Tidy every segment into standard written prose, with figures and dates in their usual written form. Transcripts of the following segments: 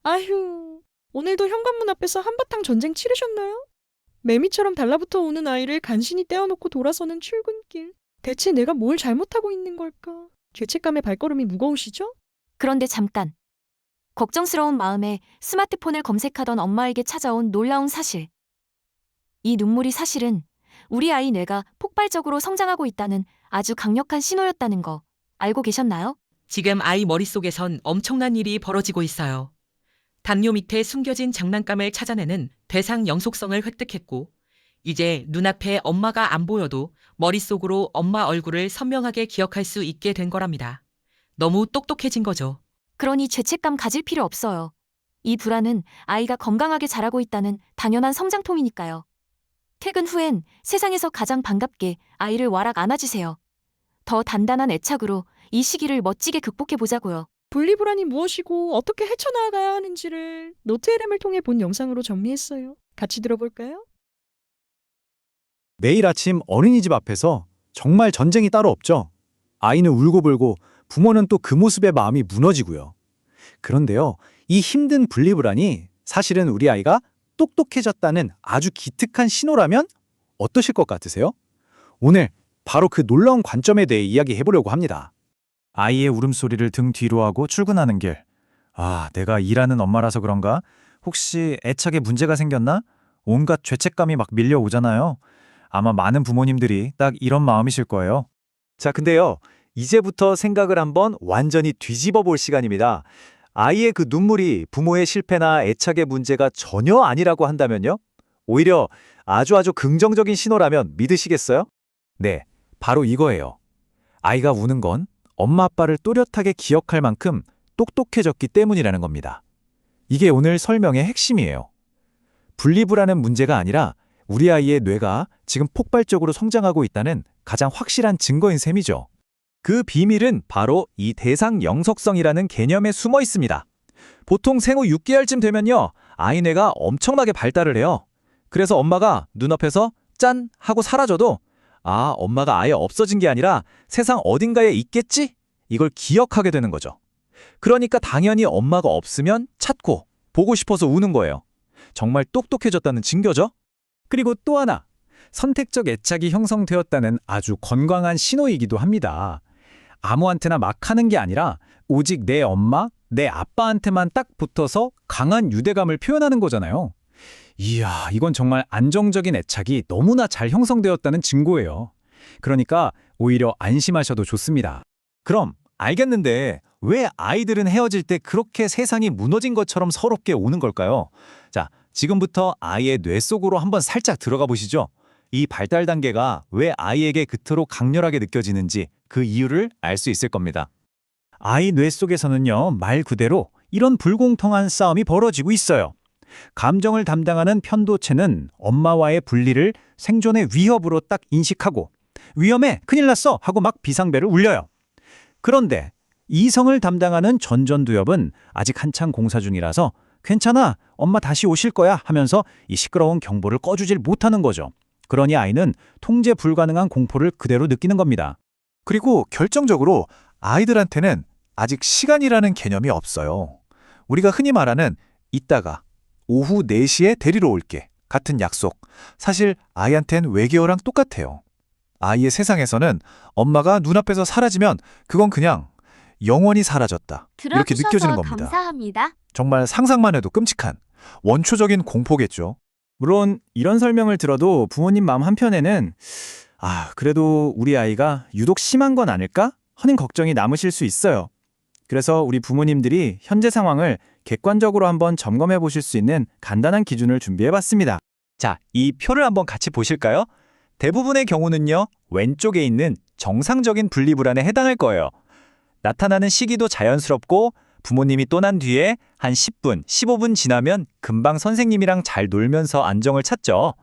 아휴, 오늘도 현관문 앞에서 한바탕 전쟁 치르셨나요? 매미처럼 달라붙어 오는 아이를 간신히 떼어놓고 돌아서는 출근길. 대체 내가 뭘 잘못하고 있는 걸까? 죄책감에 발걸음이 무거우시죠? 그런데 잠깐. 걱정스러운 마음에 스마트폰을 검색하던 엄마에게 찾아온 놀라운 사실. 이 눈물이 사실은 우리 아이 뇌가 폭발적으로 성장하고 있다는 아주 강력한 신호였다는 거 알고 계셨나요? 지금 아이 머릿속에선 엄청난 일이 벌어지고 있어요. 담요 밑에 숨겨진 장난감을 찾아내는 대상 영속성을 획득했고, 이제 눈앞에 엄마가 안 보여도 머릿속으로 엄마 얼굴을 선명하게 기억할 수 있게 된 거랍니다. 너무 똑똑해진 거죠. 그러니 죄책감 가질 필요 없어요. 이 불안은 아이가 건강하게 자라고 있다는 당연한 성장통이니까요. 퇴근 후엔 세상에서 가장 반갑게 아이를 와락 안아주세요. 더 단단한 애착으로 이 시기를 멋지게 극복해 보자고요. 분리불안이 무엇이고 어떻게 헤쳐나가야 하는지를 노트LM을 통해 본 영상으로 정리했어요. 같이 들어볼까요? 매일 아침 어린이집 앞에서 정말 전쟁이 따로 없죠. 아이는 울고불고 부모는 또 그 모습에 마음이 무너지고요. 그런데요, 이 힘든 분리불안이 사실은 우리 아이가 똑똑해졌다는 아주 기특한 신호라면 어떠실 것 같으세요? 오늘 바로 그 놀라운 관점에 대해 이야기해 보려고 합니다. 아이의 울음소리를 등 뒤로 하고 출근하는 길. 아, 내가 일하는 엄마라서 그런가? 혹시 애착에 문제가 생겼나? 온갖 죄책감이 막 밀려오잖아요. 아마 많은 부모님들이 딱 이런 마음이실 거예요. 자, 근데요, 이제부터 생각을 한번 완전히 뒤집어 볼 시간입니다. 아이의 그 눈물이 부모의 실패나 애착의 문제가 전혀 아니라고 한다면요? 오히려 아주 긍정적인 신호라면 믿으시겠어요? 네, 바로 이거예요. 아이가 우는 건 엄마 아빠를 또렷하게 기억할 만큼 똑똑해졌기 때문이라는 겁니다. 이게 오늘 설명의 핵심이에요. 분리불안은 문제가 아니라 우리 아이의 뇌가 지금 폭발적으로 성장하고 있다는 가장 확실한 증거인 셈이죠. 그 비밀은 바로 이 대상 영속성이라는 개념에 숨어 있습니다. 보통 생후 6개월쯤 되면요, 아이 뇌가 엄청나게 발달을 해요. 그래서 엄마가 눈앞에서 짠! 하고 사라져도 아, 엄마가 아예 없어진 게 아니라 세상 어딘가에 있겠지? 이걸 기억하게 되는 거죠. 그러니까 당연히 엄마가 없으면 찾고 보고 싶어서 우는 거예요. 정말 똑똑해졌다는 증거죠? 그리고 또 하나, 선택적 애착이 형성되었다는 아주 건강한 신호이기도 합니다. 아무한테나 막 하는 게 아니라 오직 내 엄마, 내 아빠한테만 딱 붙어서 강한 유대감을 표현하는 거잖아요. 이야, 이건 정말 안정적인 애착이 너무나 잘 형성되었다는 증거예요. 그러니까 오히려 안심하셔도 좋습니다. 그럼 알겠는데 왜 아이들은 헤어질 때 그렇게 세상이 무너진 것처럼 서럽게 우는 걸까요? 자, 지금부터 아이의 뇌 속으로 한번 살짝 들어가 보시죠. 이 발달 단계가 왜 아이에게 그토록 강렬하게 느껴지는지 그 이유를 알 수 있을 겁니다. 아이 뇌 속에서는요, 말 그대로 이런 불공평한 싸움이 벌어지고 있어요. 감정을 담당하는 편도체는 엄마와의 분리를 생존의 위협으로 딱 인식하고 위험해, 큰일 났어 하고 막 비상벨을 울려요. 그런데 이성을 담당하는 전전두엽은 아직 한창 공사 중이라서 괜찮아, 엄마 다시 오실 거야 하면서 이 시끄러운 경보를 꺼주질 못하는 거죠. 그러니 아이는 통제 불가능한 공포를 그대로 느끼는 겁니다. 그리고 결정적으로 아이들한테는 아직 시간이라는 개념이 없어요. 우리가 흔히 말하는 이따가 오후 4시에 데리러 올게 같은 약속, 사실 아이한텐 외계어랑 똑같아요. 아이의 세상에서는 엄마가 눈앞에서 사라지면 그건 그냥 영원히 사라졌다, 이렇게 느껴지는 겁니다. 감사합니다. 정말 상상만 해도 끔찍한 원초적인 공포겠죠. 물론 이런 설명을 들어도 부모님 마음 한편에는 그래도 우리 아이가 유독 심한 건 아닐까 하는 걱정이 남으실 수 있어요. 그래서 우리 부모님들이 현재 상황을 객관적으로 한번 점검해 보실 수 있는 간단한 기준을 준비해 봤습니다. 자, 이 표를 한번 같이 보실까요? 대부분의 경우는요, 왼쪽에 있는 정상적인 분리불안에 해당할 거예요. 나타나는 시기도 자연스럽고 부모님이 떠난 뒤에 한 10분, 15분 지나면 금방 선생님이랑 잘 놀면서 안정을 찾죠.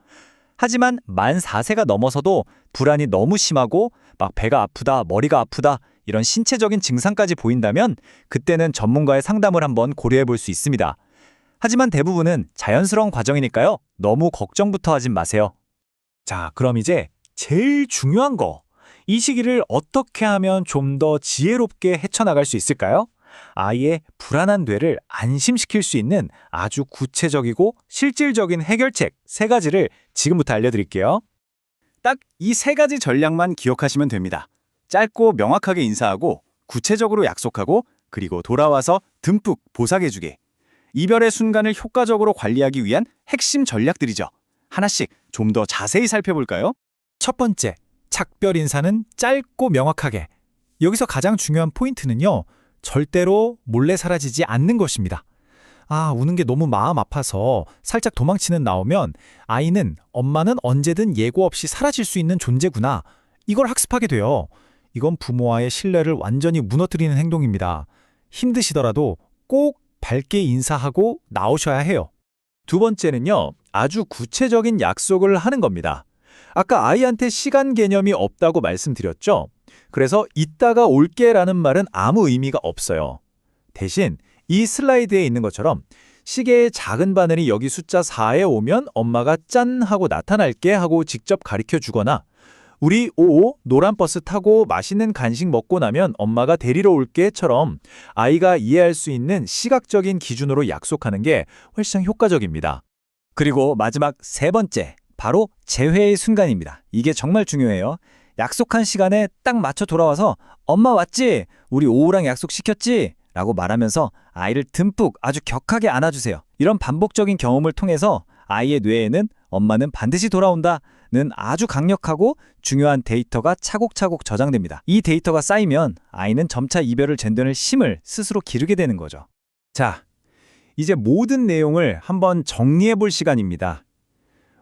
하지만 만 4세가 넘어서도 불안이 너무 심하고 막 배가 아프다, 머리가 아프다 이런 신체적인 증상까지 보인다면 그때는 전문가의 상담을 한번 고려해 볼 수 있습니다. 하지만 대부분은 자연스러운 과정이니까요, 너무 걱정부터 하진 마세요. 자, 그럼 이제 제일 중요한 거, 이 시기를 어떻게 하면 좀 더 지혜롭게 헤쳐나갈 수 있을까요? 아이의 불안한 뇌를 안심시킬 수 있는 아주 구체적이고 실질적인 해결책 3가지를 지금부터 알려드릴게요. 딱 이 3가지 전략만 기억하시면 됩니다. 짧고 명확하게 인사하고 구체적으로 약속하고 그리고 돌아와서 듬뿍 보상해주기. 이별의 순간을 효과적으로 관리하기 위한 핵심 전략들이죠. 하나씩 좀 더 자세히 살펴볼까요? 첫 번째, 작별 인사는 짧고 명확하게. 여기서 가장 중요한 포인트는요, 절대로 몰래 사라지지 않는 것입니다. 우는 게 너무 마음 아파서 살짝 도망치는 나오면 아이는 엄마는 언제든 예고 없이 사라질 수 있는 존재구나. 이걸 학습하게 돼요. 이건 부모와의 신뢰를 완전히 무너뜨리는 행동입니다. 힘드시더라도 꼭 밝게 인사하고 나오셔야 해요. 두 번째는요, 아주 구체적인 약속을 하는 겁니다. 아까 아이한테 시간 개념이 없다고 말씀드렸죠? 그래서 이따가 올게라는 말은 아무 의미가 없어요. 대신 이 슬라이드에 있는 것처럼 시계의 작은 바늘이 여기 숫자 4에 오면 엄마가 짠 하고 나타날게 하고 직접 가르쳐 주거나 우리 55 노란 버스 타고 맛있는 간식 먹고 나면 엄마가 데리러 올게처럼 아이가 이해할 수 있는 시각적인 기준으로 약속하는 게 훨씬 효과적입니다. 그리고 마지막 3번째, 바로 재회의 순간입니다. 이게 정말 중요해요. 약속한 시간에 딱 맞춰 돌아와서 엄마 왔지? 우리 오후랑 약속시켰지? 라고 말하면서 아이를 듬뿍 아주 격하게 안아주세요. 이런 반복적인 경험을 통해서 아이의 뇌에는 엄마는 반드시 돌아온다는 아주 강력하고 중요한 데이터가 차곡차곡 저장됩니다. 이 데이터가 쌓이면 아이는 점차 이별을 전뎌낼 힘을 스스로 기르게 되는 거죠. 자, 이제 모든 내용을 한번 정리해 볼 시간입니다.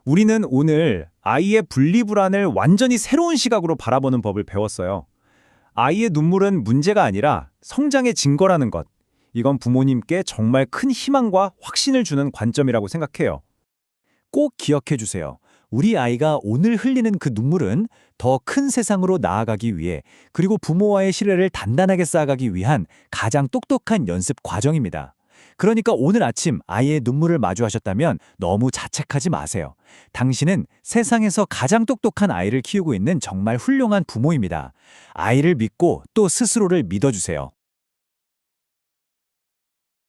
우리는 오늘 아이의 분리불안을 완전히 새로운 시각으로 바라보는 법을 배웠어요. 아이의 눈물은 문제가 아니라 성장의 증거라는 것. 이건 부모님께 정말 큰 희망과 확신을 주는 관점이라고 생각해요. 꼭 기억해 주세요. 우리 아이가 오늘 흘리는 그 눈물은 더 큰 세상으로 나아가기 위해 그리고 부모와의 신뢰를 단단하게 쌓아가기 위한 가장 똑똑한 연습 과정입니다. 그러니까 오늘 아침 아이의 눈물을 마주하셨다면 너무 자책하지 마세요. 당신은 세상에서 가장 똑똑한 아이를 키우고 있는 정말 훌륭한 부모입니다. 아이를 믿고 또 스스로를 믿어주세요.